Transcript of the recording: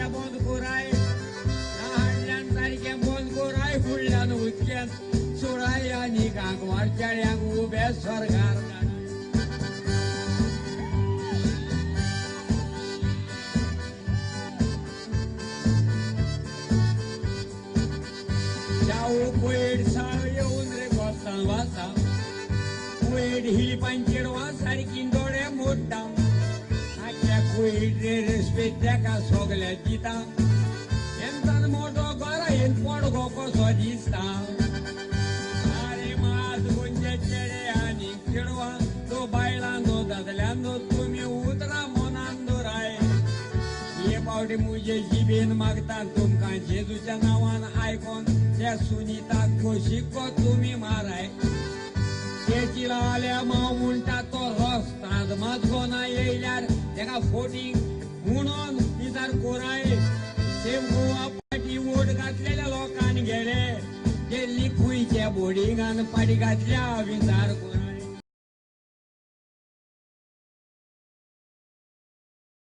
सारख्या बोंदकुराय सारख्या बोंदकुराय फुडल्यान उदक्यान सुराय आनी गांगवार चेड्यांक उबे स्वर्गार कुयड साळ येऊन रे गोस्तान वासा कुयड हिलिपांचेर सारकी दोळे मोडटा आख्या कुयड रे रेस्पेद तेका सोगल्या दिता एमतान मोठो गरायेन पडगो कसो दिसता आरे मात गुंजे चेडे आनी चेडवां तो बायलांनो दादल्यांनो तुमी उतरा मनान दोराय हे पावटी मुजे जिबेन मागता तुमकां जेजूच्या नांवान आयकोन त्या सुनीताक खोशीको तुमी माराय तेची लाल्या माव म्हणटा तो रस्ताद मात कोना येयल्यार तेका फोटींग म्हणून विचार कोराय ते गोवा पाटी वोट घातलेल्या लोकांनी गेले ते लिखुयच्या बोडींगान पाटी घातल्या विचार कोराय